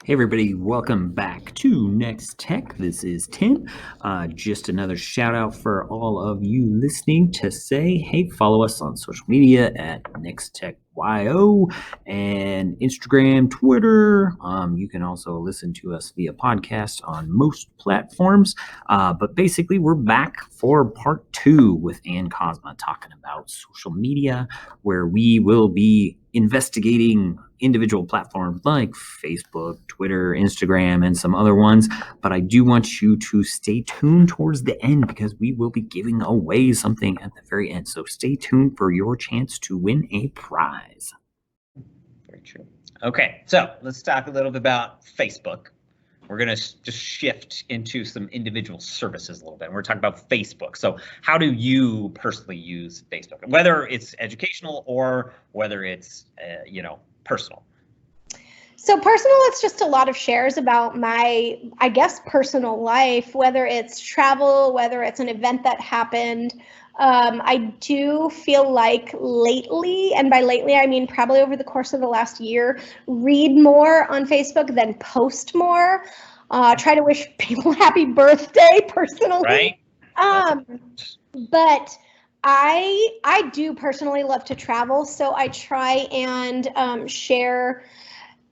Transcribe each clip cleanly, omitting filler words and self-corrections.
Hey everybody, welcome back to Next Tech. This is Tim. Just another shout out for all of you listening to say, hey, follow us on social media at NextTechYO and Instagram, Twitter. You can also listen to us via podcast on most platforms. But basically, we're back for part 2 with Ann Cosma talking about social media, where we will be investigating individual platforms like Facebook, Twitter, Instagram, and some other ones. But I do want you to stay tuned towards the end because we will be giving away something at the very end. So stay tuned for your chance to win a prize. Very true. Okay, so let's talk a little bit about Facebook. We're going to just shift into some individual services a little bit. We're talking about Facebook. So how do you personally use Facebook, whether it's educational or whether it's, personal? So personal, it's just a lot of shares about my, I guess, personal life, whether it's travel, whether it's an event that happened. I do feel like lately, and by lately I mean probably over the course of the last year, read more on Facebook than post more. Try to wish people happy birthday personally. Right. But I do personally love to travel, so I try and share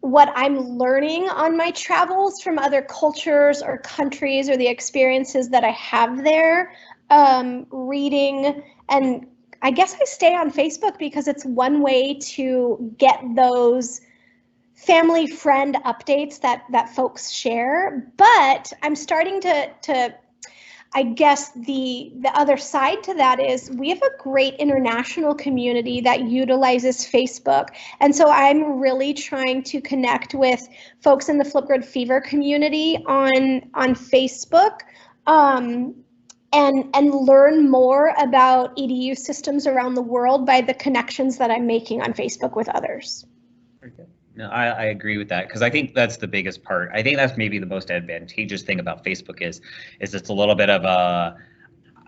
what I'm learning on my travels from other cultures or countries or the experiences that I have there. Reading, and I guess I stay on Facebook because it's one way to get those family friend updates that folks share. But I'm starting to I guess the other side to that is we have a great international community that utilizes Facebook. And so I'm really trying to connect with folks in the Flipgrid Fever community on Facebook. And learn more about EDU systems around the world by the connections that I'm making on Facebook with others. Very good. No, I agree with that because I think that's the biggest part. I think that's maybe the most advantageous thing about Facebook is it's a little bit of a,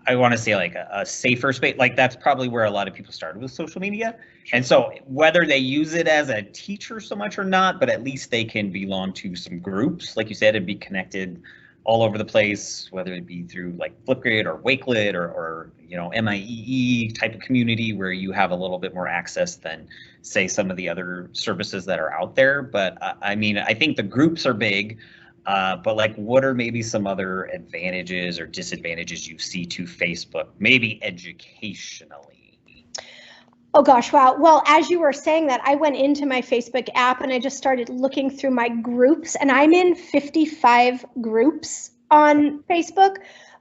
I want to say like a safer space. Like that's probably where a lot of people started with social media. And so whether they use it as a teacher so much or not, but at least they can belong to some groups, like you said, and be connected all over the place, whether it be through like Flipgrid or Wakelet or MIEE type of community where you have a little bit more access than say some of the other services that are out there. But I mean, I think the groups are big, but like what are maybe some other advantages or disadvantages you see to Facebook, maybe educationally? Oh gosh, wow. Well, as you were saying that, I went into my Facebook app and I just started looking through my groups, and I'm in 55 groups on Facebook.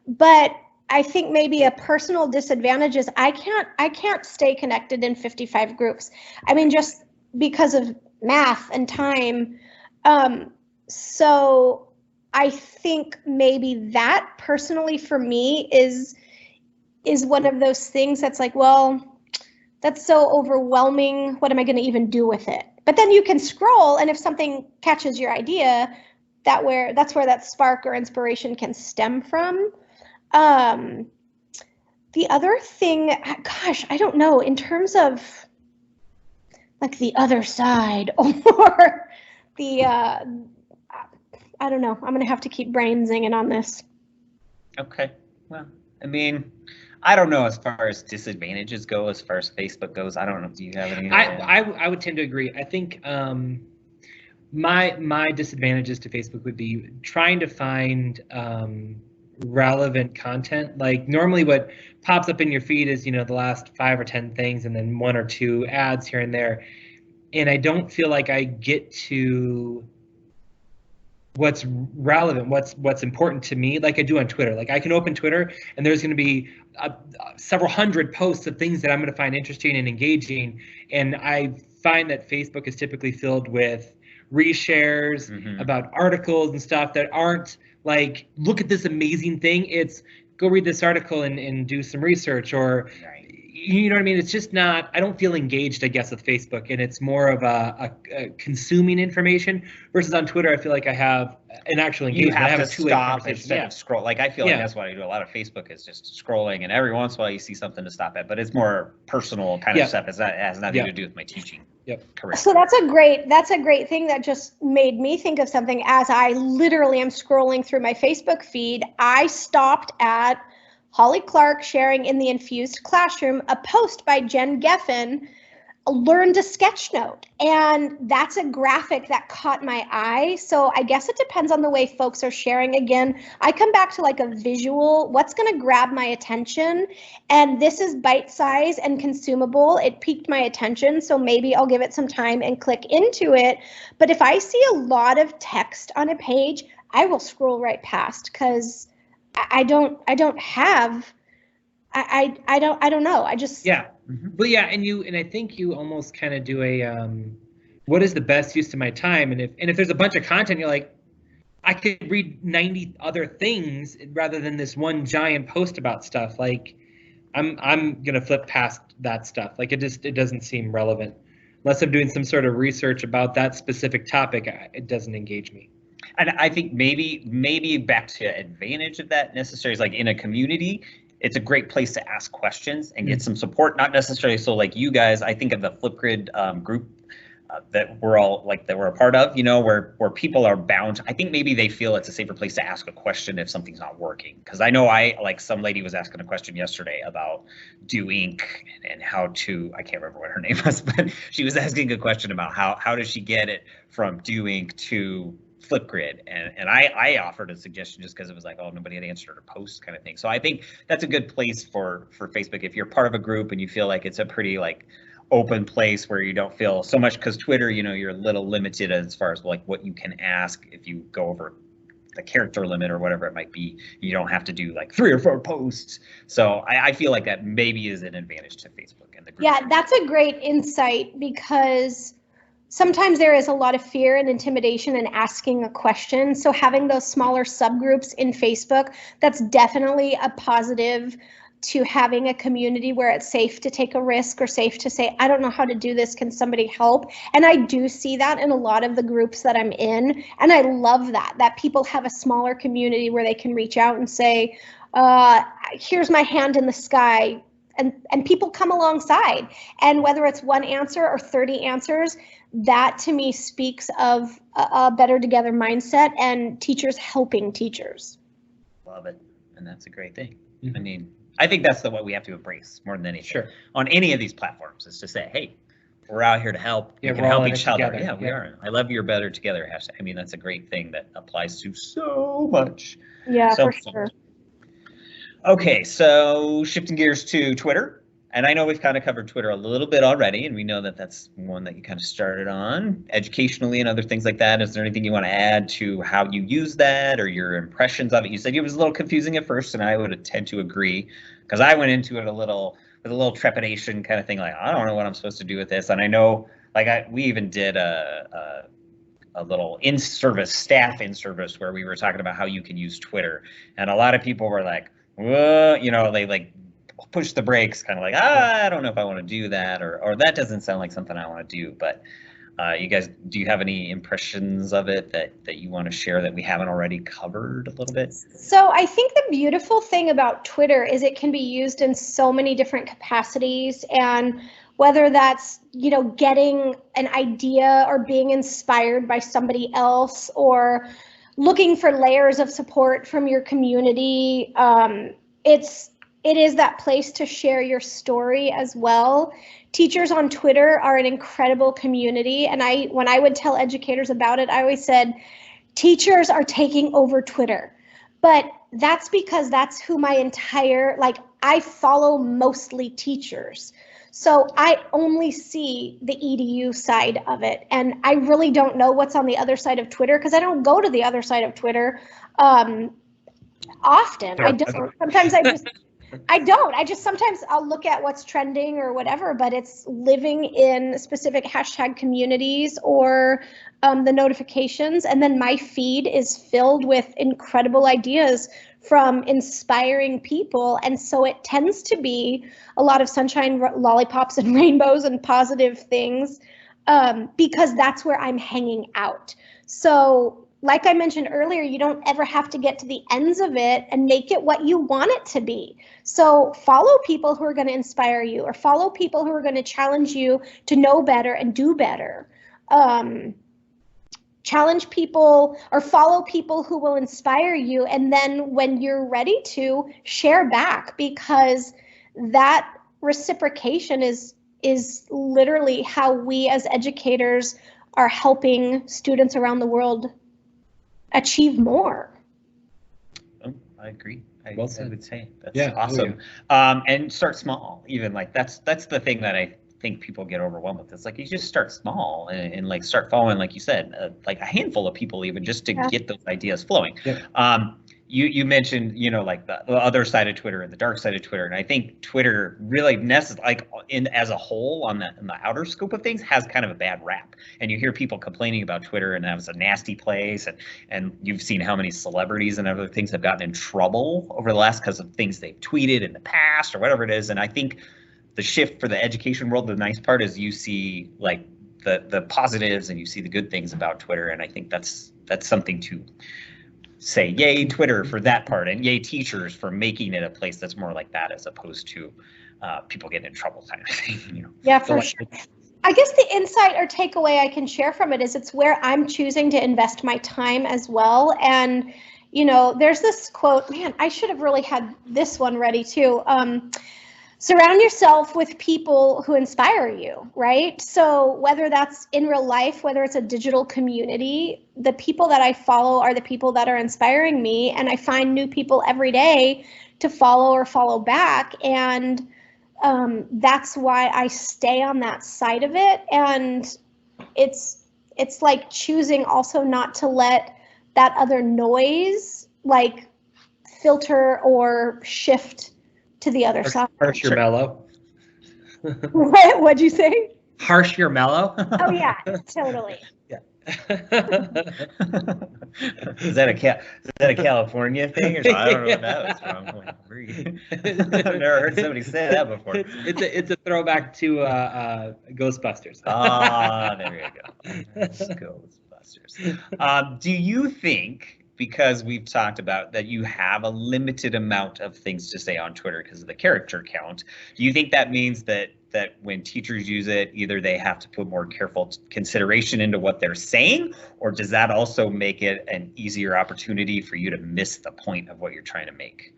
But I think maybe a personal disadvantage is I can't stay connected in 55 groups. I mean, just because of math and time. So I think maybe that personally for me is one of those things that's like, well, that's so overwhelming. What am I going to even do with it? But then you can scroll, and if something catches your idea, that's where that spark or inspiration can stem from. The other thing, gosh, I don't know, in terms of like the other side or the, I don't know. I'm going to have to keep brain zinging on this. Okay. Well, I mean, I don't know as far as disadvantages go, as far as Facebook goes. I don't know. Do you have any? I would tend to agree. I think my disadvantages to Facebook would be trying to find relevant content. Like normally what pops up in your feed is, the last 5 or 10 things and then 1 or 2 ads here and there. And I don't feel like I get to what's relevant, what's important to me, like I do on Twitter. Like I can open Twitter and there's going to be several hundred posts of things that I'm going to find interesting and engaging. And I find that Facebook is typically filled with reshares about articles and stuff that aren't like, look at this amazing thing. It's go read this article and do some research, or you know what I mean? It's just not, I don't feel engaged, I guess, with Facebook, and it's more of a consuming information versus on Twitter. I feel like I have an actual You engagement. I have have to a two-way stop conversation. instead Yeah. of scroll. Like I feel like Yeah. that's what I do. A lot of Facebook is just scrolling, and every once in a while you see something to stop at. But it's more personal kind of Yeah. stuff. It has nothing Yeah. to do with my teaching Yep. career. So that's a great thing that just made me think of something. As I literally am scrolling through my Facebook feed, I stopped at Holly Clark sharing in the Infused Classroom a post by Jen Geffen, Learn to Sketchnote. And that's a graphic that caught my eye. So I guess it depends on the way folks are sharing. Again, I come back to like a visual, what's going to grab my attention. And this is bite size and consumable. It piqued my attention. So maybe I'll give it some time and click into it. But if I see a lot of text on a page, I will scroll right past, because I don't know. I just, Yeah. But yeah, and I think you almost kind of do a what is the best use of my time? And if there's a bunch of content, you're like, I could read 90 other things rather than this one giant post about stuff. Like I'm gonna flip past that stuff. Like it doesn't seem relevant unless I'm doing some sort of research about that specific topic. It doesn't engage me. And I think maybe back to advantage of that necessary is like in a community, it's a great place to ask questions and get some support. Not necessarily so like you guys. I think of the Flipgrid group that we're a part of. You know, where people are bound. I think maybe they feel it's a safer place to ask a question if something's not working. Because I know some lady was asking a question yesterday about Do Ink and how to. I can't remember what her name was, but she was asking a question about how does she get it from Do Ink to Flipgrid, and I offered a suggestion just because it was like, oh, nobody had answered her post kind of thing. So I think that's a good place for Facebook if you're part of a group and you feel like it's a pretty like open place where you don't feel so much, because Twitter, you know, you're a little limited as far as like what you can ask if you go over the character limit or whatever it might be. You don't have to do like 3 or 4 posts. So I feel like that maybe is an advantage to Facebook and the group. Yeah, that's a great insight, because sometimes there is a lot of fear and intimidation in asking a question. So having those smaller subgroups in Facebook, that's definitely a positive to having a community where it's safe to take a risk or safe to say, I don't know how to do this. Can somebody help? And I do see that in a lot of the groups that I'm in. And I love that people have a smaller community where they can reach out and say, here's my hand in the sky. And people come alongside. And whether it's one answer or 30 answers, that to me speaks of a better together mindset and teachers helping teachers. Love it. And that's a great thing. I mean, I think that's what we have to embrace more than anything. Sure. On any of these platforms is to say, hey, we're out here to help. Yeah, we can we're all help in each it other. together. Yeah, we are. I love your better together hashtag. I mean, that's a great thing that applies to so much. Yeah, So for much. sure. Okay, so shifting gears to Twitter. And I know we've kind of covered Twitter a little bit already, and we know that that's one that you kind of started on educationally and other things like that. Is there anything you want to add to how you use that or your impressions of it? You said it was a little confusing at first, and I would tend to agree, because I went into it with a little trepidation kind of thing, like, I don't know what I'm supposed to do with this. And I know, like, we even did a little staff in service where we were talking about how you can use Twitter, and a lot of people were like, whoa, you know, they like push the brakes, kind of like, I don't know if I want to do that, or that doesn't sound like something I want to do. But you guys, do you have any impressions of it that you want to share that we haven't already covered a little bit? So I think the beautiful thing about Twitter is it can be used in so many different capacities, and whether that's, you know, getting an idea or being inspired by somebody else or looking for layers of support from your community, it is that place to share your story as well. Teachers on Twitter are an incredible community. And when I would tell educators about it, I always said, teachers are taking over Twitter. But that's because that's who I follow mostly teachers. So I only see the EDU side of it. And I really don't know what's on the other side of Twitter, because I don't go to the other side of Twitter often. I don't. Sometimes sometimes I'll look at what's trending or whatever, but it's living in specific hashtag communities or the notifications. And then my feed is filled with incredible ideas from inspiring people. And so it tends to be a lot of sunshine, lollipops, and rainbows and positive things, because that's where I'm hanging out. So like I mentioned earlier, you don't ever have to get to the ends of it and make it what you want it to be. So follow people who are going to inspire you, or follow people who are going to challenge you to know better and do better. Challenge people or follow people who will inspire you. And then when you're ready to, share back, because that reciprocation is literally how we as educators are helping students around the world achieve more. Oh, I agree. I Well would said. say that's Yeah, awesome. And start small. Even like that's the thing that I think people get overwhelmed with. It's like you just start small and like start following, like you said, like a handful of people, even just to get those ideas flowing. Yep. You mentioned, you know, like the other side of Twitter and the dark side of Twitter, and I think Twitter really like in as a whole in the outer scope of things has kind of a bad rap, and you hear people complaining about Twitter and that was a nasty place, and you've seen how many celebrities and other things have gotten in trouble over the last because of things they've tweeted in the past or whatever it is. And I think the shift for the education world, the nice part is you see like the positives and you see the good things about Twitter, and I think that's something to say yay Twitter for that part, and yay teachers for making it a place that's more like that as opposed to people getting in trouble kind of thing. You know? Yeah, for sure. I guess the insight or takeaway I can share from it is it's where I'm choosing to invest my time as well. And, you know, there's this quote, man, I should have really had this one ready too. Surround yourself with people who inspire you, right? So whether that's in real life, whether it's a digital community, the people that I follow are the people that are inspiring me, and I find new people every day to follow or follow back. And that's why I stay on that side of it. And it's like choosing also not to let that other noise like filter or shift to the other side. Harsh your mellow. What'd you say? Harsh your mellow. Oh yeah, totally. Yeah. Is that a California thing or something? I don't know what that was from. I've never heard somebody say that before. It's a throwback to Ghostbusters. There you go. Ghostbusters. Do you think, because we've talked about that you have a limited amount of things to say on Twitter because of the character count, do you think that means that when teachers use it, either they have to put more careful consideration into what they're saying, or does that also make it an easier opportunity for you to miss the point of what you're trying to make?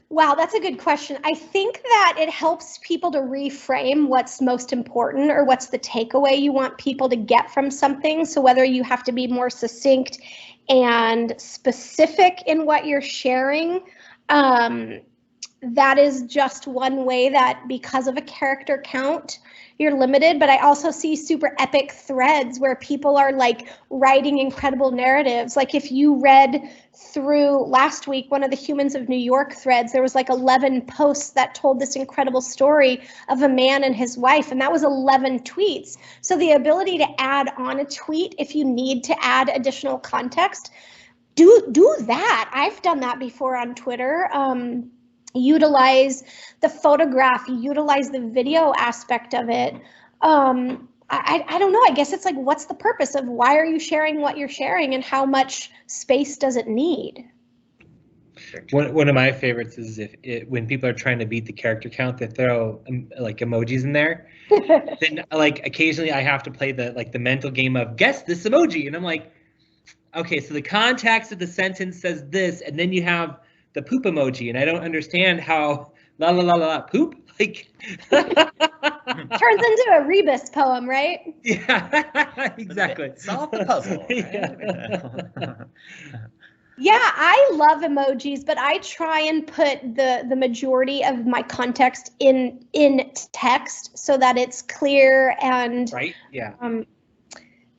Wow, that's a good question. I think that it helps people to reframe what's most important or what's the takeaway you want people to get from something. So whether you have to be more succinct and specific in what you're sharing, that is just one way that because of a character count, you're limited. But I also see super epic threads where people are like writing incredible narratives. Like if you read through last week, one of the Humans of New York threads, there was like 11 posts that told this incredible story of a man and his wife, and that was 11 tweets. So the ability to add on a tweet if you need to add additional context, do that. I've done that before on Twitter. Utilize the photograph, utilize the video aspect of it. I don't know, I guess it's like, what's the purpose of why are you sharing what you're sharing and how much space does it need? One of my favorites is when people are trying to beat the character count, they throw like emojis in there. Then like occasionally I have to play the mental game of guess this emoji, and I'm like, okay, so the context of the sentence says this, and then you have the poop emoji, and I don't understand how la la la la poop like turns into a Rebus poem, right? Yeah, exactly. Solve the puzzle. Yeah. Yeah, I love emojis, but I try and put the majority of my context in text so that it's clear and right. Yeah. I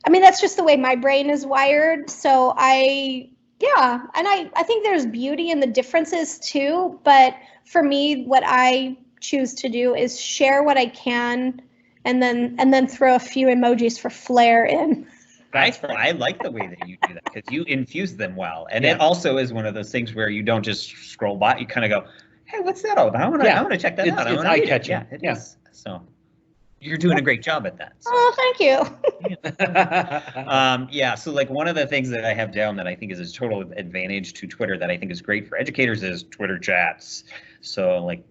mean, that's just the way my brain is wired. So I think there's beauty in the differences too. But for me, what I choose to do is share what I can and then throw a few emojis for flair in. I like the way that you do that because you infuse them well, and Yeah. it also is one of those things where you don't just scroll by. You kind of go, "Hey, what's that all about? I want to check that out. I It's wanna read it." eye-catching. Yeah, it Yeah. is. So you're doing a great job at that. So. Oh, thank you. Yeah, so like one of the things that I have down that I think is a total advantage to Twitter that I think is great for educators is Twitter chats. So like,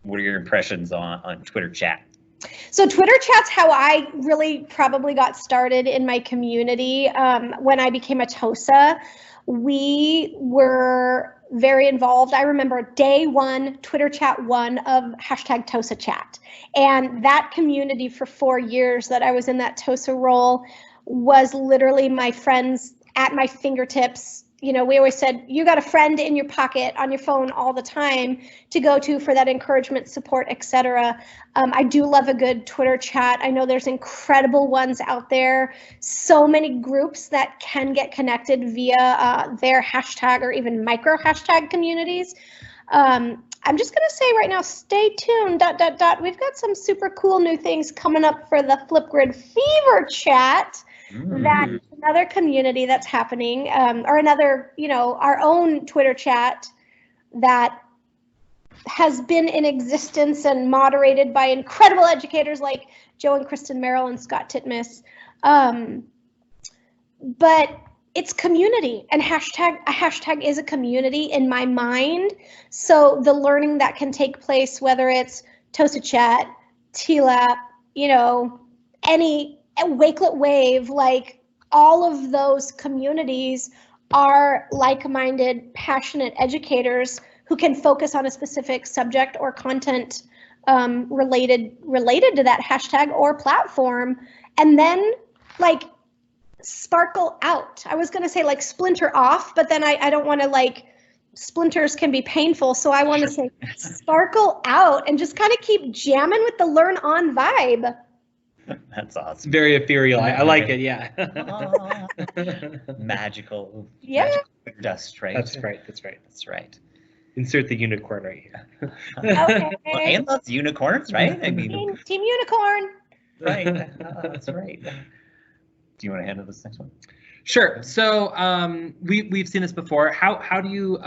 what are your impressions on Twitter chat? So Twitter chat's how I really probably got started in my community. When I became a TOSA, we were very involved. I remember day one, Twitter chat one of hashtag TOSA chat. And that community for 4 years that I was in that TOSA role was literally my friends at my fingertips. You know, we always said, you got a friend in your pocket on your phone all the time to go to for that encouragement, support, etc. I do love a good Twitter chat. I know there's incredible ones out there. So many groups that can get connected via their hashtag or even micro hashtag communities. I'm just going to say right now, stay tuned, ... We've got some super cool new things coming up for the Flipgrid Fever chat. That's another community that's happening, or another, you know, our own Twitter chat that has been in existence and moderated by incredible educators like Joe and Kristen Merrill and Scott Titmus. But it's community, and a hashtag is a community in my mind. So the learning that can take place, whether it's TOSA chat, TLAP, you know, any Wakelet Wave, like all of those communities are like-minded, passionate educators who can focus on a specific subject or content related to that hashtag or platform, and then like sparkle out. I was going to say like splinter off, but then I don't want to, like, splinters can be painful. So I want to say sparkle out and just kind of keep jamming with the learn on vibe. That's awesome. Very ethereal. I like it. Yeah. Magical. Yeah. Magical dust, right? That's right. That's right. Insert the unicorn right here. Okay. Well, and those unicorns, right? I mean, Team Unicorn. right. That's right. Do you want to handle this next one? Sure. So we've seen this before. How do you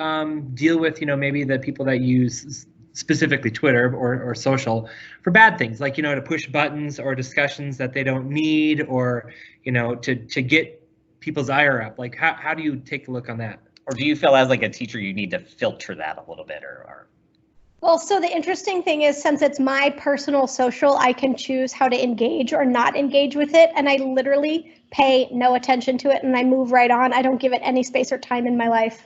deal with, you know, maybe the people that use specifically Twitter or social for bad things, like, you know, to push buttons or discussions that they don't need, or, you know, to get people's ire up? Like, how do you take a look on that? Or do you feel as like a teacher you need to filter that a little bit, or? Well, so the interesting thing is, since it's my personal social, I can choose how to engage or not engage with it. And I literally pay no attention to it and I move right on. I don't give it any space or time in my life.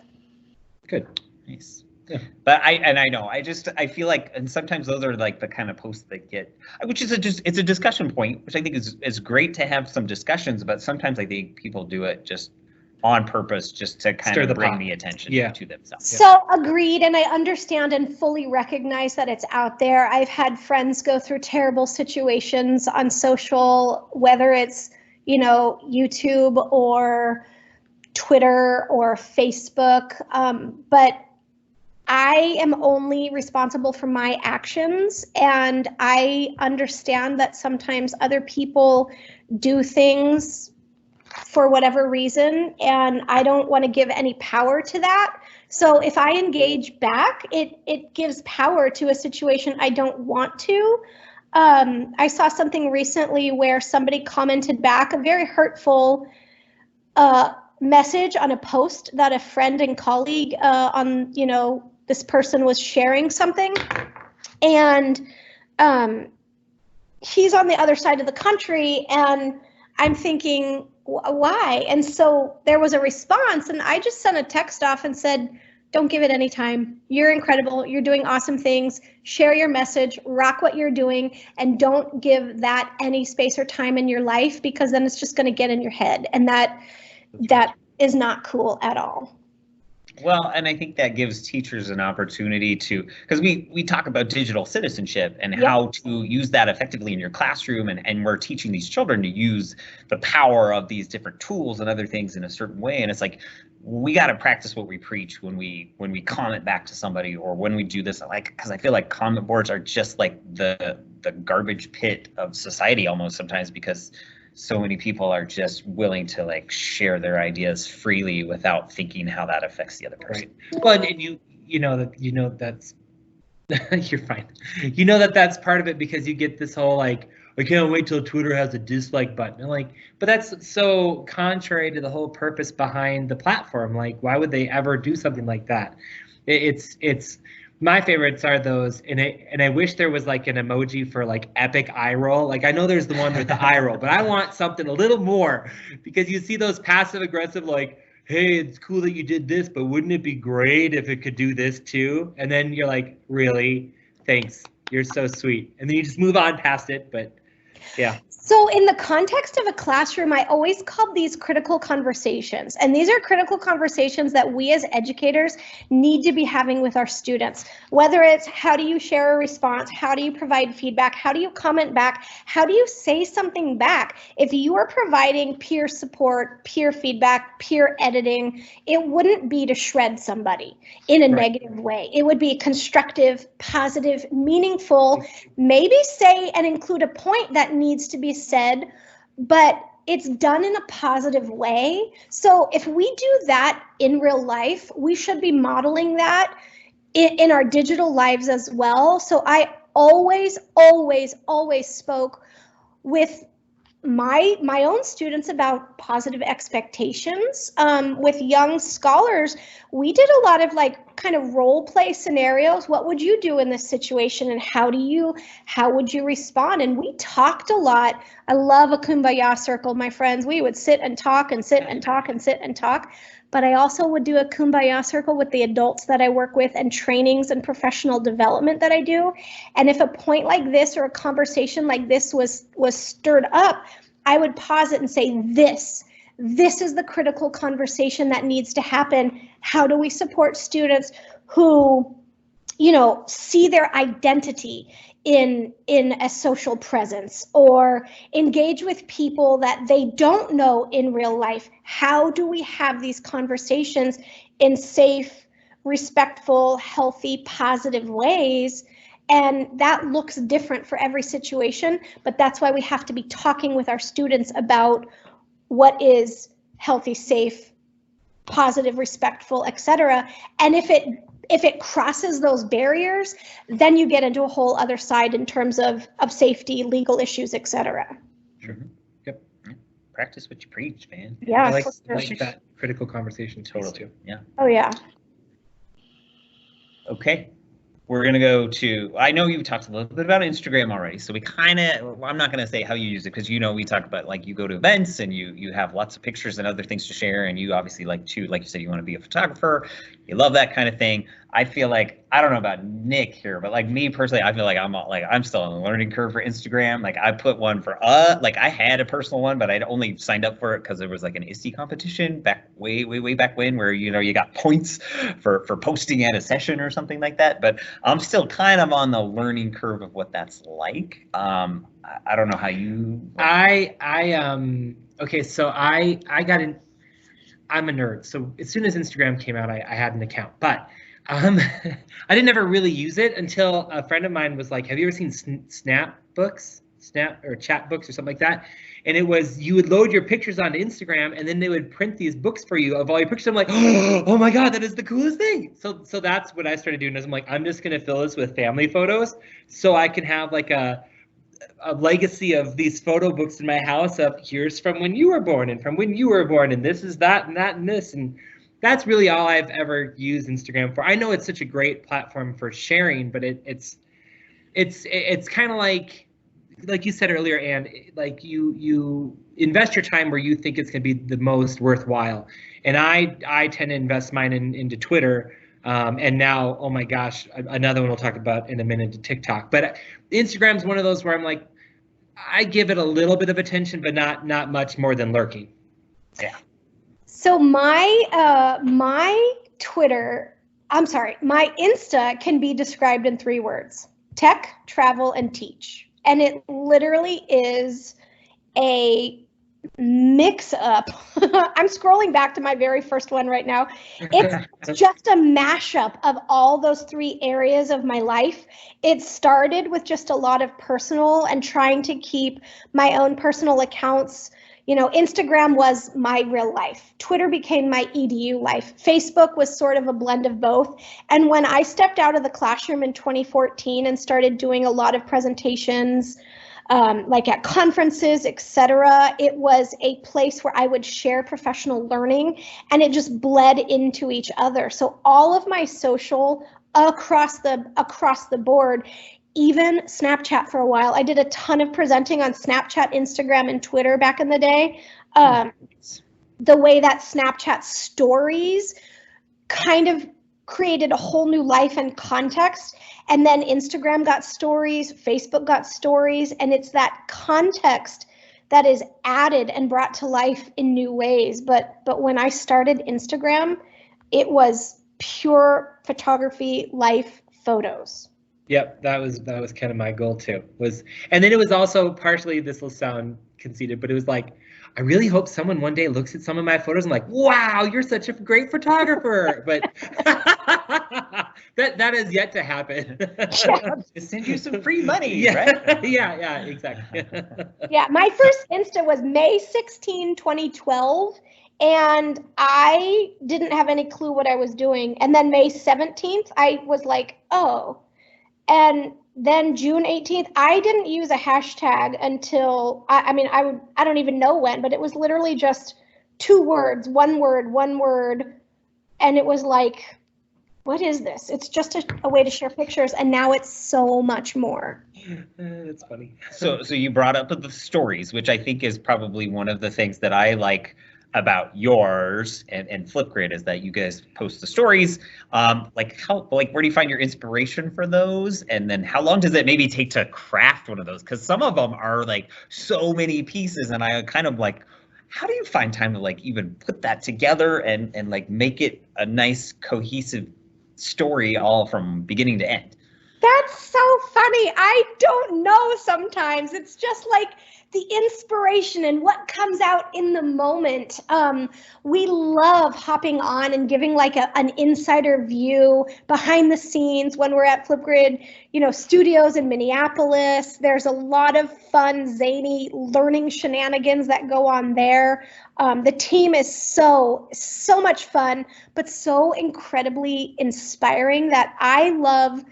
Good. Nice. Yeah. But I feel like, and sometimes those are like the kind of posts that get, which is it's a discussion point, which I think is great to have some discussions, but sometimes I think people do it just on purpose, just to kind of bring the attention to themselves. So agreed, and I understand and fully recognize that it's out there. I've had friends go through terrible situations on social, whether it's, you know, YouTube or Twitter or Facebook, but I am only responsible for my actions, and I understand that sometimes other people do things for whatever reason, and I don't want to give any power to that. So if I engage back, it gives power to a situation I don't want to. I saw something recently where somebody commented back a very hurtful message on a post that a friend and colleague on, you know, this person was sharing something, and he's on the other side of the country, and I'm thinking, why? And so there was a response, and I just sent a text off and said, don't give it any time. You're incredible. You're doing awesome things. Share your message, rock what you're doing, and don't give that any space or time in your life, because then it's just going to get in your head, and that is not cool at all. Well, and I think that gives teachers an opportunity to, because we talk about digital citizenship and how to use that effectively in your classroom, and we're teaching these children to use the power of these different tools and other things in a certain way. And it's like, we got to practice what we preach when we comment back to somebody, or when we do this, like, because I feel like comment boards are just like the garbage pit of society almost sometimes, because so many people are just willing to like share their ideas freely without thinking how that affects the other person. Right. Well, and that's you're fine. You know that's part of it because you get this whole like, I can't wait till Twitter has a dislike button. And like, but that's so contrary to the whole purpose behind the platform. Like, why would they ever do something like that? It's my favorites are those, and I wish there was like an emoji for like epic eye roll. Like I know there's the one with the eye roll, but I want something a little more because you see those passive aggressive like, hey, it's cool that you did this, but wouldn't it be great if it could do this too? And then you're like, really? Thanks. You're so sweet. And then you just move on past it, but yeah. So in the context of a classroom, I always call these critical conversations. And these are critical conversations that we as educators need to be having with our students. Whether it's how do you share a response, how do you provide feedback, how do you comment back, how do you say something back? If you are providing peer support, peer feedback, peer editing, it wouldn't be to shred somebody in a negative way. It would be constructive, positive, meaningful, maybe say and include a point that needs to be said, but it's done in a positive way. So if we do that in real life, we should be modeling that in our digital lives as well. So I always spoke with my own students about positive expectations. With young scholars, we did a lot of like kind of role play scenarios. What would you do in this situation, and how would you respond? And we talked a lot. I love a kumbaya circle, my friends. We would sit and talk and sit and talk and sit and talk. But I also would do a kumbaya circle with the adults that I work with and trainings and professional development that I do. And if a point like this or a conversation like this was stirred up, I would pause it and say, this is the critical conversation that needs to happen. How do we support students who, see their identity in a social presence, or engage with people that they don't know in real life? How do we have these conversations in safe, respectful, healthy, positive ways? And that looks different for every situation, but that's why we have to be talking with our students about what is healthy, safe, positive, respectful, etc. And if it crosses those barriers, then you get into a whole other side in terms of safety, legal issues, etc. Sure. Yep. Practice what you preach, man. Yeah, I like that critical conversation Totally. too. Yeah. Oh yeah. Okay. We're going to go to, I know you've talked a little bit about Instagram already, so we kind of, I'm not going to say how you use it, because we talk about like you go to events and you have lots of pictures and other things to share, and you obviously like you said, you want to be a photographer, you love that kind of thing. I feel like, I don't know about Nick here, but like me personally, I feel like I'm still on the learning curve for Instagram. Like I put one for like I had a personal one, but I'd only signed up for it because there was like an ISTE competition back way back when, where you got points for posting at a session or something like that. But I'm still kind of on the learning curve of what that's like. I don't know how you. Okay, so I got in. I'm a nerd, so as soon as Instagram came out, I had an account, but I didn't ever really use it until a friend of mine was like, have you ever seen Snap or chat books or something like that? And it was, you would load your pictures onto Instagram and then they would print these books for you of all your pictures. I'm like, oh my God, that is the coolest thing. So that's what I started doing. I'm like, I'm just going to fill this with family photos so I can have like a legacy of these photo books in my house of here's from when you were born and from when you were born, and this is that and that and this. And that's really all I've ever used Instagram for. I know it's such a great platform for sharing, but it's kind of like you said earlier, and like you invest your time where you think it's going to be the most worthwhile. And I tend to invest mine into Twitter, and now, oh my gosh, another one we'll talk about in a minute, to TikTok. But Instagram's one of those where I'm like, I give it a little bit of attention, but not much more than lurking. Yeah. So my my Insta can be described in 3 words: tech, travel, and teach. And it literally is a mix up. I'm scrolling back to my very first one right now. It's just a mashup of all those 3 areas of my life. It started with just a lot of personal and trying to keep my own personal accounts. Instagram was my real life. Twitter became my EDU life. Facebook was sort of a blend of both. And when I stepped out of the classroom in 2014 and started doing a lot of presentations, like at conferences, etc., it was a place where I would share professional learning, and it just bled into each other. So all of my social across the board, even Snapchat for a while. I did a ton of presenting on Snapchat, Instagram, and Twitter back in the day. The way that Snapchat stories kind of created a whole new life and context. And then Instagram got stories, Facebook got stories, and it's that context that is added and brought to life in new ways. But when I started Instagram, it was pure photography, life, photos. Yep, that was kind of my goal too. And then it was also partially, this will sound conceited, but it was like, I really hope someone one day looks at some of my photos and like, wow, you're such a great photographer. But that has yet to happen. To send you some free money, right? Yeah, exactly. Yeah, my first Insta was May 16, 2012. And I didn't have any clue what I was doing. And then May 17th, I was like, oh. And then June 18th, I didn't use a hashtag until, I don't even know when, but it was literally just 2 words, one word. And it was like, what is this? It's just a way to share pictures. And now it's so much more. That's funny. So you brought up the stories, which I think is probably one of the things that I like about yours and Flipgrid is that you guys post the stories. Where do you find your inspiration for those? And then how long does it maybe take to craft one of those? Because some of them are like so many pieces, and I kind of like, how do you find time to like even put that together and like make it a nice cohesive story all from beginning to end? That's so funny. I don't know sometimes. It's just like the inspiration and what comes out in the moment. We love hopping on and giving like an insider view behind the scenes when we're at Flipgrid, studios in Minneapolis. There's a lot of fun, zany learning shenanigans that go on there. The team is so much fun, but so incredibly inspiring that I love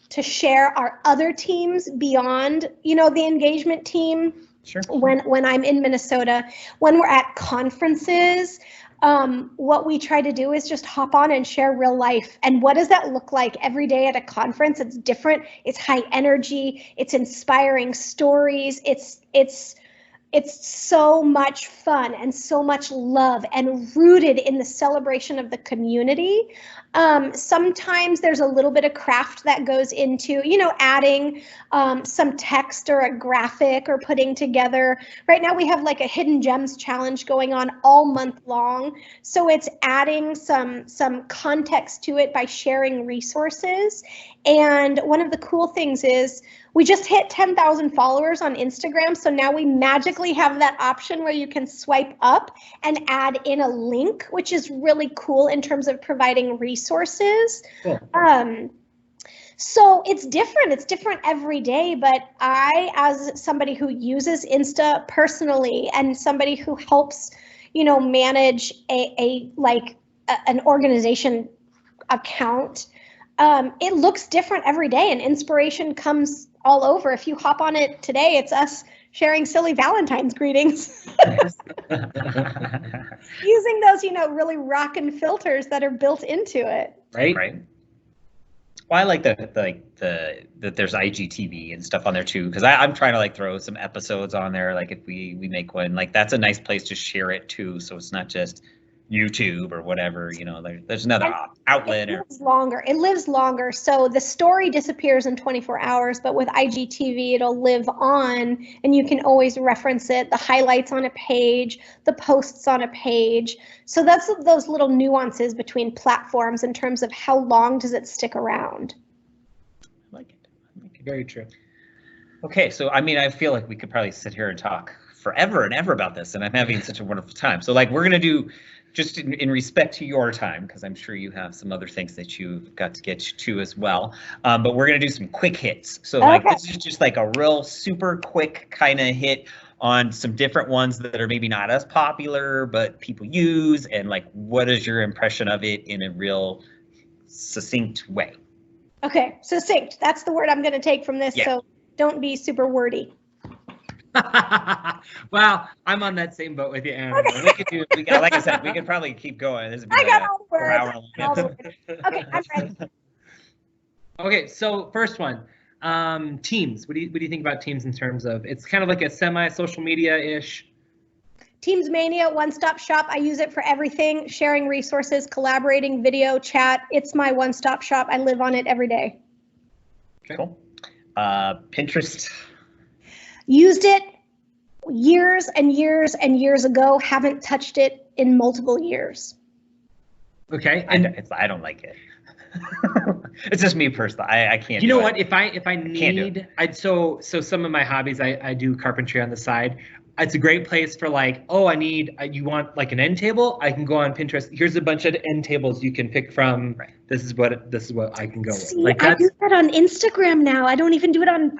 to share our other teams beyond, the engagement team. Sure. When I'm in Minnesota, when we're at conferences, what we try to do is just hop on and share real life. And what does that look like every day at a conference? It's different. It's high energy. It's inspiring stories. It's so much fun and so much love and rooted in the celebration of the community. Sometimes there's a little bit of craft that goes into, adding some text or a graphic or putting together. Right now we have like a hidden gems challenge going on all month long. So it's adding some context to it by sharing resources. And one of the cool things is we just hit 10,000 followers on Instagram. So now we magically have that option where you can swipe up and add in a link, which is really cool in terms of providing resources. Cool. So it's different. It's different every day. But I, as somebody who uses Insta personally and somebody who helps, manage an organization account, it looks different every day, and inspiration comes all over. If you hop on it today, it's us sharing silly Valentine's greetings. Using those, really rockin' filters that are built into it. Right. Well, I like that there's IGTV and stuff on there too, because I'm trying to like throw some episodes on there. Like if we make one, like that's a nice place to share it too. So it's not just YouTube or whatever, there's another outlet. It lives longer. So the story disappears in 24 hours, but with IGTV, it'll live on and you can always reference it, the highlights on a page, the posts on a page. So that's those little nuances between platforms in terms of how long does it stick around. I like it. Very true. Okay, so I feel like we could probably sit here and talk forever and ever about this, and I'm having such a wonderful time. So like we're gonna do, just in respect to your time, because I'm sure you have some other things that you've got to get to as well. But we're gonna do some quick hits. So like this is just like a real super quick kind of hit on some different ones that are maybe not as popular, but people use, and like what is your impression of it in a real succinct way? Okay, succinct. That's the word I'm going to take from this. Yeah. So don't be super wordy. Well, I'm on that same boat with you, Anna. Okay. Like I said, we could probably keep going. This would be got all the words. Okay, I'm ready. Okay, so first one, Teams. What do you think about Teams in terms of, it's kind of like a semi-social media-ish? Teams Mania, one-stop shop. I use it for everything, sharing resources, collaborating, video, chat. It's my one-stop shop. I live on it every day. Okay. Cool. Pinterest. Used it years and years and years ago. Haven't touched it in multiple years. Okay. And I don't like it. It's just me personally. I can't. You know what? If I need, so some of my hobbies, I do carpentry on the side. It's a great place for like, oh, you want like an end table? I can go on Pinterest. Here's a bunch of end tables you can pick from. Right. This is what I can go with. Like I do that on Instagram now. I don't do it on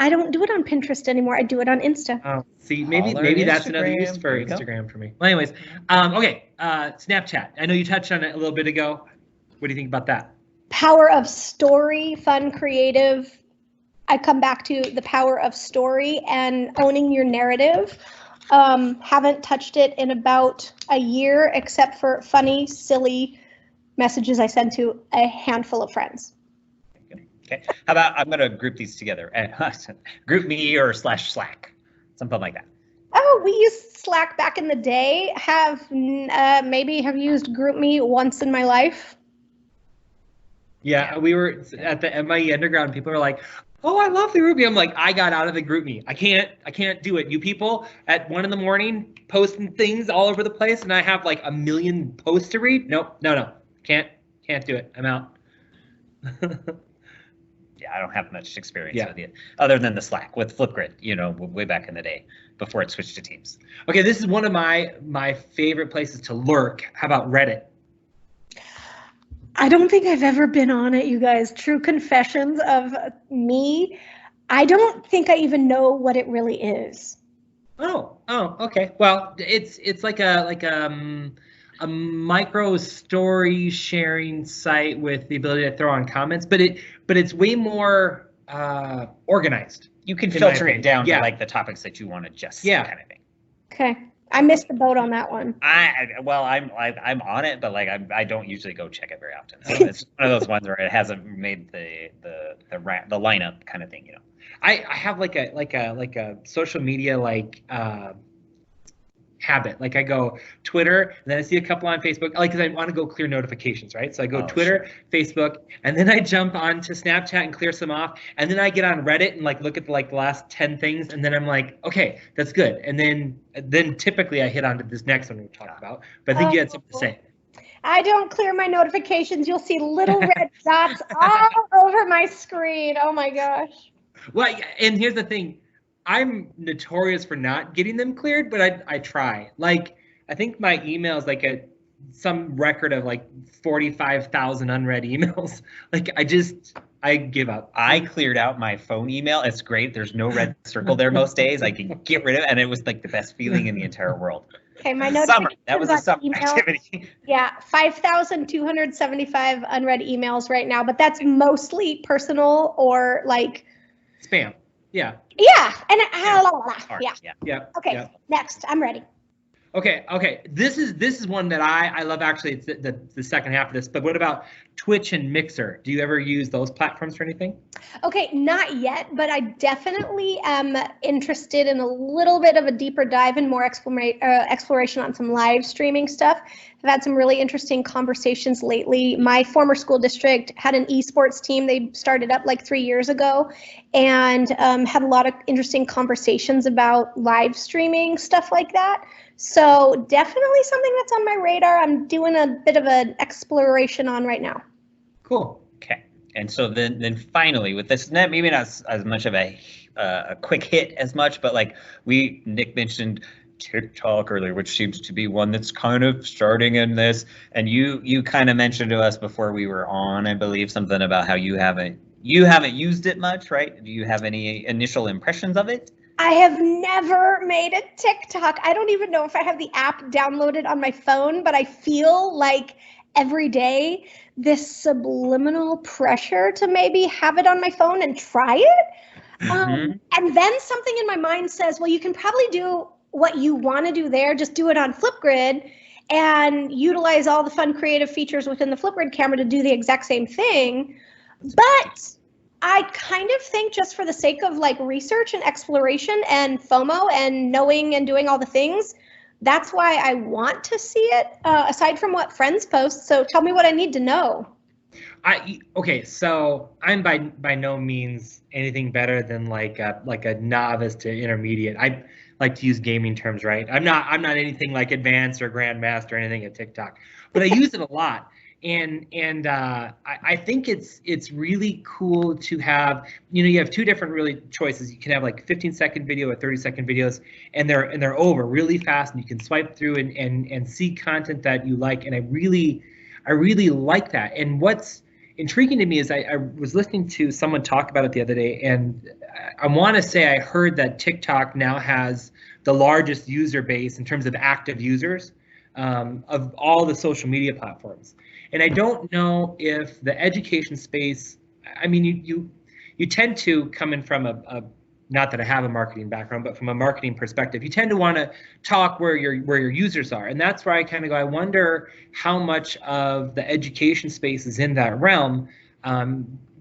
Pinterest anymore. I do it on Insta. Oh, see, maybe that's another use for Instagram for me. Well, anyways, okay, Snapchat. I know you touched on it a little bit ago. What do you think about that? Power of story, fun, creative. I come back to the power of story and owning your narrative. Haven't touched it in about a year, except for funny, silly messages I send to a handful of friends. Okay. How about, I'm going to group these together. Group me or /Slack, something like that. Oh, we used Slack back in the day. Maybe have used GroupMe once in my life. Yeah, we were at the MIE underground. People were like, "Oh, I love the GroupMe." I'm like, I got out of the GroupMe. I can't do it. You people at 1 a.m. posting things all over the place, and I have like 1 million posts to read. Nope, no, can't do it. I'm out. Yeah, I don't have much experience with it, other than the Slack with Flipgrid. Way back in the day before it switched to Teams. Okay, this is one of my favorite places to lurk. How about Reddit? I don't think I've ever been on it, you guys. True confessions of me. I don't think I even know what it really is. Oh, okay. Well, it's like a micro story sharing site with the ability to throw on comments, but it's way more organized. You can filter it down to like the topics that you want to just kind of thing. Okay. I missed the boat on that one. I'm on it, but like I don't usually go check it very often. So it's one of those ones where it hasn't made the lineup kind of thing. I have like a social media habit. Like I go Twitter, and then I see a couple on Facebook, because I want to go clear notifications, right? So I go Twitter, Facebook, and then I jump onto Snapchat and clear some off, and then I get on Reddit and look at the last 10 things, and then I'm like, okay, that's good. And then typically I hit onto this next one we talked about, but I think you had something to say. I don't clear my notifications. You'll see little red dots all over my screen. Oh my gosh. Well, and here's the thing. I'm notorious for not getting them cleared, but I try. I think my email is some record of 45,000 unread emails. I give up. I cleared out my phone email. It's great. There's no red circle there most days. I can get rid of it, and it was the best feeling in the entire world. Okay, my notifications. That was a summer activity. Yeah, 5,275 unread emails right now, but that's mostly personal or spam. Yeah. Yeah, and yeah. Okay, next, I'm ready. Okay. This is one that I love. Actually, it's the second half of this. But what about Twitch and Mixer? Do you ever use those platforms for anything? Okay, not yet, but I definitely am interested in a little bit of a deeper dive and more exploration on some live streaming stuff. I've had some really interesting conversations lately. My former school district had an esports team. They started up 3 years ago, and had a lot of interesting conversations about live streaming, stuff like that. So definitely something that's on my radar. I'm doing a bit of an exploration on right now. Cool. Okay. And so then finally with this, maybe not as much of a quick hit as much, but Nick mentioned TikTok earlier, which seems to be one that's kind of starting in this. And you kind of mentioned to us before we were on, I believe, something about how you haven't used it much, right? Do you have any initial impressions of it? I have never made a TikTok. I don't even know if I have the app downloaded on my phone, but I feel like every day this subliminal pressure to maybe have it on my phone and try it. And then something in my mind says, well, you can probably do what you want to do there, just do it on Flipgrid and utilize all the fun creative features within the Flipgrid camera to do the exact same thing. But I kind of think just for the sake of like research and exploration and FOMO and knowing and doing all the things, that's why I want to see it, aside from what friends post. So tell me what I need to know. Okay, so I'm by no means anything better than like a novice to intermediate. I like to use gaming terms, right? I'm not anything like advanced or grandmaster or anything at TikTok, but I use it a lot. And I think it's really cool to have, you have two different really choices. You can have like 15-second video or 30-second videos, and they're over really fast, and you can swipe through and see content that you like. And I really like that. And what's intriguing to me is I was listening to someone talk about it the other day, and I want to say I heard that TikTok now has the largest user base in terms of active users of all the social media platforms. And I don't know if the education space, I mean, you tend to come in from a not that I have a marketing background, but from a marketing perspective, you tend to want to talk where your users are. And that's where I kind of go, I wonder how much of the education space is in that realm,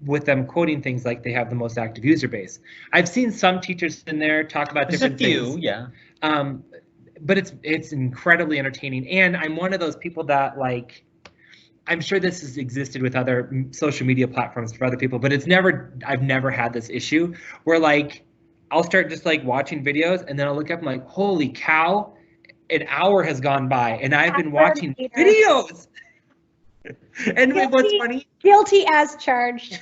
with them quoting things like they have the most active user base. I've seen some teachers in there talk about different things. Yeah. But it's incredibly entertaining. And I'm one of those people that like, I'm sure this has existed with other social media platforms for other people, but I've never had this issue where like, I'll start just like watching videos and then I'll look up and like, holy cow, an hour has gone by and I've been watching videos. And what's funny? Guilty as charged.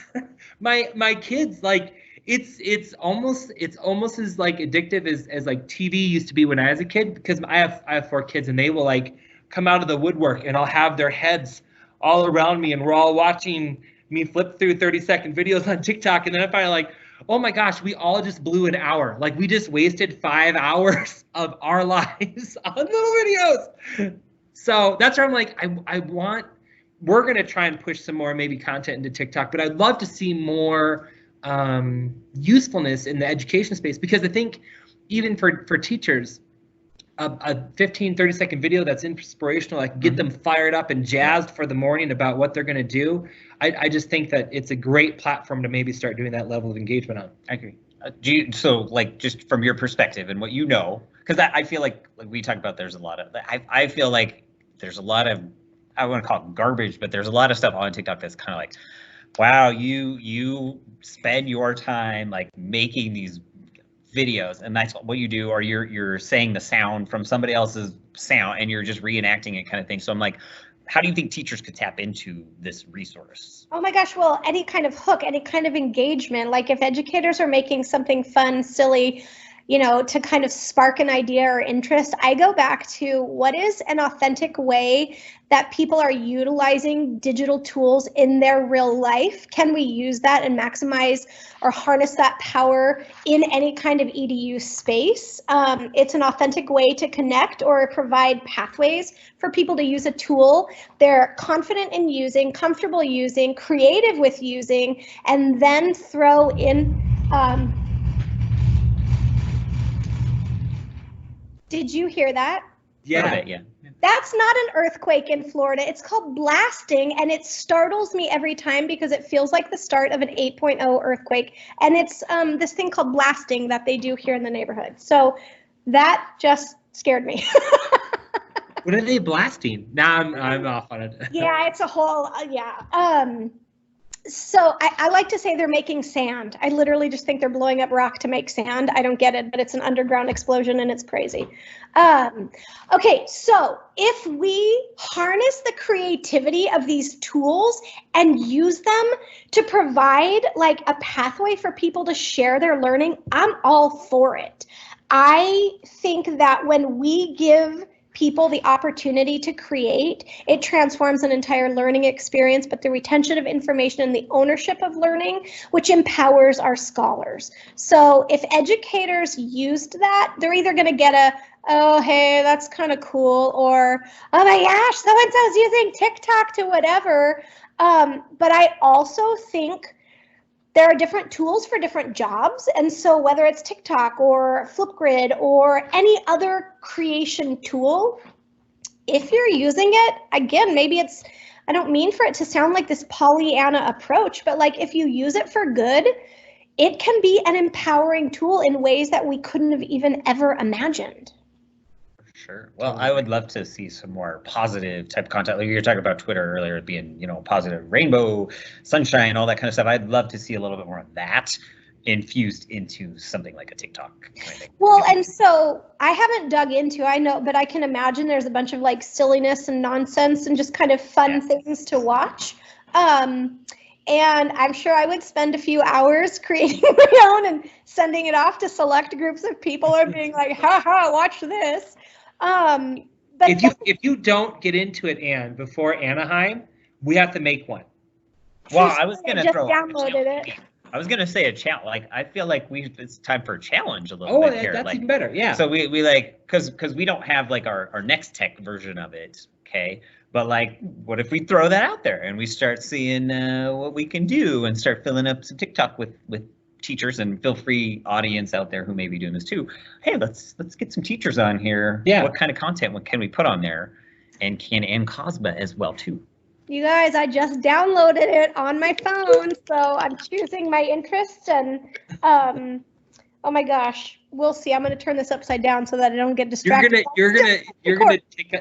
My kids, like, it's almost as like addictive as like TV used to be when I was a kid, because I have 4 kids and they will like come out of the woodwork and I'll have their heads all around me and we're all watching me flip through 30-second videos on TikTok, and then I find like, oh my gosh, we all just blew an hour. Like we just wasted 5 hours of our lives on little videos. So that's where I'm like, we're going to try and push some more maybe content into TikTok, but I'd love to see more usefulness in the education space, because I think even for teachers, a 15, 30-second video that's inspirational, like get them fired up and jazzed for the morning about what they're going to do. I just think that it's a great platform to maybe start doing that level of engagement on. I agree. So like just from your perspective and what you know, because I feel like we talked about, there's a lot of, I feel like there's a lot of, I want to call it garbage, but there's a lot of stuff on TikTok that's kind of like, wow, you spend your time like making these videos and that's what you do, or you're saying the sound from somebody else's sound and you're just reenacting it kind of thing. So I'm like, how do you think teachers could tap into this resource? Oh my gosh, well, any kind of hook, any kind of engagement, like if educators are making something fun, silly, to kind of spark an idea or interest, I go back to what is an authentic way that people are utilizing digital tools in their real life. Can we use that and maximize or harness that power in any kind of EDU space? It's an authentic way to connect or provide pathways for people to use a tool they're confident in using, comfortable using, creative with using, and then throw in. Did you hear that? Yeah. That's not an earthquake in Florida. It's called blasting, and it startles me every time because it feels like the start of an 8.0 earthquake. And it's this thing called blasting that they do here in the neighborhood. So that just scared me. What are they blasting? Now I'm off on it. Yeah, it's a whole, So I like to say they're making sand. I literally just think they're blowing up rock to make sand. I don't get it, but it's an underground explosion and it's crazy. Okay, so if we harness the creativity of these tools and use them to provide like a pathway for people to share their learning, I'm all for it. I think that when we give people the opportunity to create, it transforms an entire learning experience, but the retention of information and the ownership of learning, which empowers our scholars. So if educators used that, they're either going to get a, oh, hey, that's kind of cool, or, oh my gosh, so-and-so's using TikTok to whatever. But I also think there are different tools for different jobs. And so whether it's TikTok or Flipgrid or any other creation tool, if you're using it, again, maybe it's, I don't mean for it to sound like this Pollyanna approach, but like if you use it for good, it can be an empowering tool in ways that we couldn't have even ever imagined. Sure. Well, I would love to see some more positive type content. Like you were talking about Twitter earlier, being, you know, positive, rainbow, sunshine, all that kind of stuff. I'd love to see a little bit more of that infused into something like a TikTok kind of thing. Well, and so I haven't dug into, I know, but I can imagine there's a bunch of like silliness and nonsense and just kind of fun things to watch. And I'm sure I would spend a few hours creating my own and sending it off to select groups of people and being like, haha, watch this. But if you don't get into it, Anne, before Anaheim, we have to make one. Well, I was gonna just downloaded it. I was gonna say a challenge. Like I feel like it's time for a challenge a little bit here. That's like, even better. Yeah. So we like because we don't have like our next tech version of it. Okay. But like, what if we throw that out there and we start seeing what we can do and start filling up some TikTok with teachers, and feel free audience out there who may be doing this too. Hey, let's get some teachers on here. Yeah. What kind of content? What can we put on there? And can Ann Cosba as well too. You guys, I just downloaded it on my phone, so I'm choosing my interests and oh my gosh, we'll see. I'm gonna turn this upside down so that I don't get distracted. You're gonna take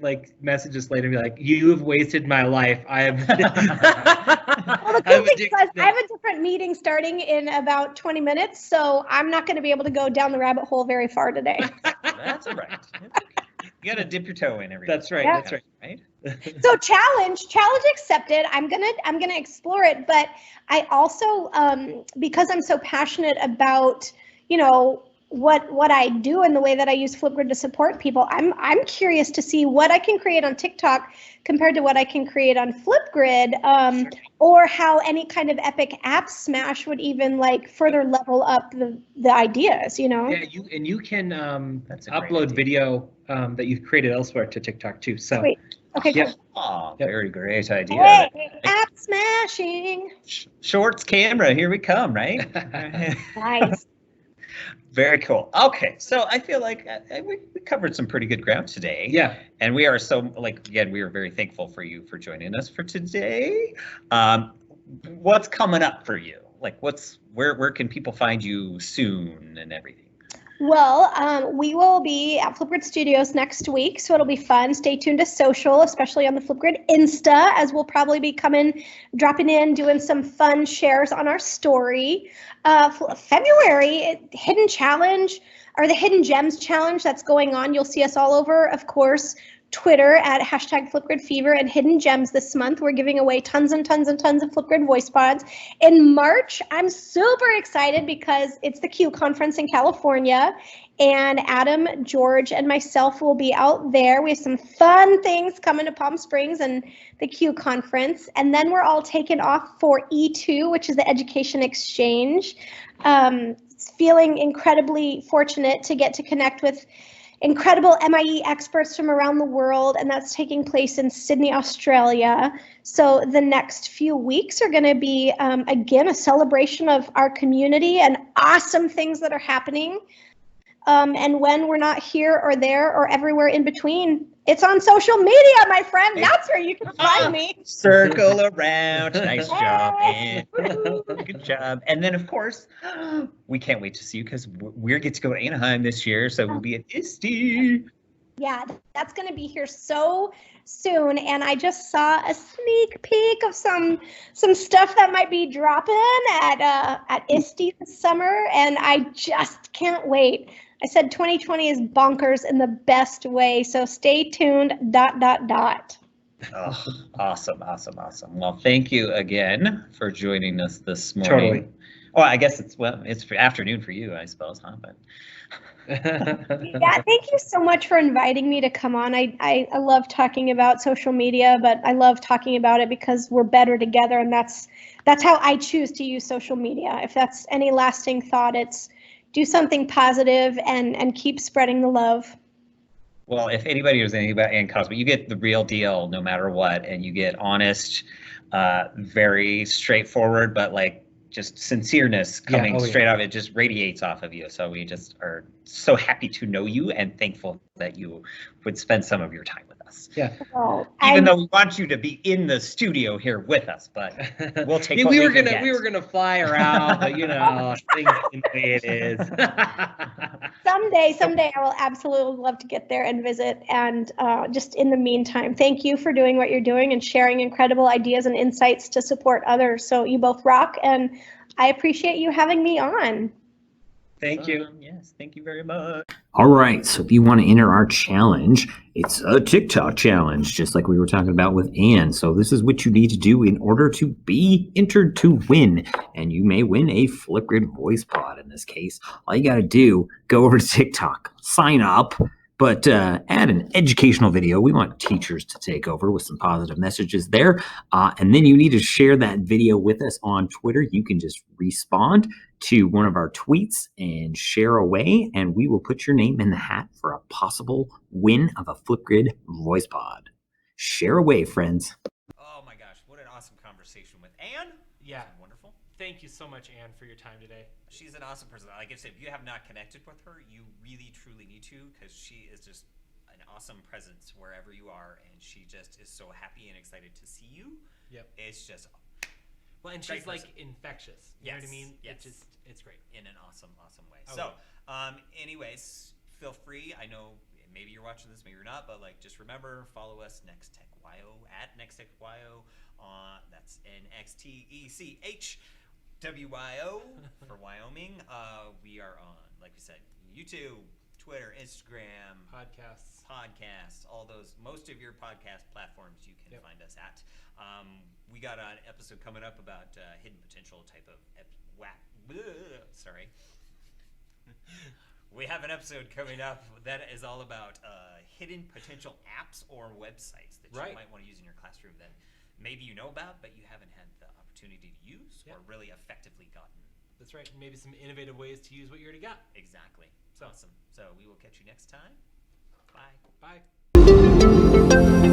like message us later and be like, you have wasted my life. I have. Well, the cool thing is I have a different meeting starting in about 20 minutes, so I'm not going to be able to go down the rabbit hole very far today. That's all right. You gotta dip your toe in every. That's right. Yeah. That's right. So challenge accepted. I'm gonna explore it, but I also because I'm so passionate about, you know, what I do and the way that I use Flipgrid to support people, I'm curious to see what I can create on TikTok compared to what I can create on Flipgrid, or how any kind of epic app smash would even like further level up the ideas, you know? Yeah, you can idea. upload video that you've created elsewhere to TikTok too. So. Sweet. Okay. Yep. Cool. Oh, very great idea. Hey, app smashing. Shorts camera, here we come, right? Nice. Very cool. Okay, so I feel like we covered some pretty good ground today. Yeah. And we are so, like, again, we are very thankful for you for joining us for today. What's coming up for you? Like, where can people find you soon and everything? Well, we will be at Flipgrid Studios next week, so it'll be fun. Stay tuned to social, especially on the Flipgrid Insta, as we'll probably be dropping in, doing some fun shares on our story. February, Hidden Challenge, or the Hidden Gems Challenge that's going on. You'll see us all over, of course, Twitter at #FlipGridFever and Hidden Gems this month. We're giving away tons and tons and tons of Flipgrid voice pods. In March, I'm super excited because it's the Q conference in California, and Adam, George, and myself will be out there. We have some fun things coming to Palm Springs and the Q conference, and then we're all taken off for E2, which is the Education Exchange. Feeling incredibly fortunate to get to connect with incredible MIE experts from around the world, and that's taking place in Sydney, Australia. So the next few weeks are going to be, again, a celebration of our community and awesome things that are happening. And when we're not here or there or everywhere in between, it's on social media, my friend. That's where you can find me. Circle around. Nice job, man. Good job. And then, of course, we can't wait to see you because we get to go to Anaheim this year, so we'll be at ISTE. Yeah, that's going to be here so soon, and I just saw a sneak peek of some stuff that might be dropping at ISTE this summer, and I just can't wait. I said 2020 is bonkers in the best way, so stay tuned. ... Oh, awesome. Well, thank you again for joining us this morning. Totally. Well, I guess it's for afternoon for you, I suppose, huh? But Yeah, thank you so much for inviting me to come on. I love talking about social media, but I love talking about it because we're better together, and that's how I choose to use social media. If that's any lasting thought, it's do something positive and keep spreading the love. well, if anybody knows anything about Ann Cosby, you get the real deal no matter what, and you get honest, very straightforward, but like just sincereness coming straight out. It just radiates off of you. So we just are so happy to know you and thankful that you would spend some of your time with us. Yeah. Well, Even though we want you to be in the studio here with us, but we'll take what we can get. We were gonna fly her out, but things in the way it is. someday I will absolutely love to get there and visit. And just in the meantime, thank you for doing what you're doing and sharing incredible ideas and insights to support others. So you both rock, and I appreciate you having me on. Thank you. Yes, thank you very much. All right, so if you want to enter our challenge, it's a TikTok challenge, just like we were talking about with Anne. So this is what you need to do in order to be entered to win. And you may win a Flipgrid voice pod in this case. All you got to do, go over to TikTok, sign up, but add an educational video. We want teachers to take over with some positive messages there. And then you need to share that video with us on Twitter. You can just respond to one of our tweets and share away, and we will put your name in the hat for a possible win of a Flipgrid voice pod. Share away, friends. Oh my gosh, what an awesome conversation with Anne. Yeah. Wonderful. Thank you so much, Anne, for your time today. She's an awesome person. Like I said, if you have not connected with her, you really truly need to, because she is just an awesome presence wherever you are, and she just is so happy and excited to see you. Yep. It's just Well, and she's like infectious. You know what I mean? Yes. It's great. In an awesome way. Okay. So, anyways, feel free. I know maybe you're watching this, maybe you're not, but like just remember, follow us Next Tech YO at Next Tech YO. That's NXTECHWYO for Wyoming. We are on, like we said, YouTube, Twitter, Instagram, Podcasts, all those, most of your podcast platforms you can find us at. We got an episode coming up about hidden potential type of sorry. We have an episode coming up that is all about hidden potential apps or websites that you might want to use in your classroom that maybe you know about, but you haven't had the opportunity to use or really effectively gotten. That's right. Maybe some innovative ways to use what you already got. Exactly. Awesome. So we will catch you next time. Bye. Bye.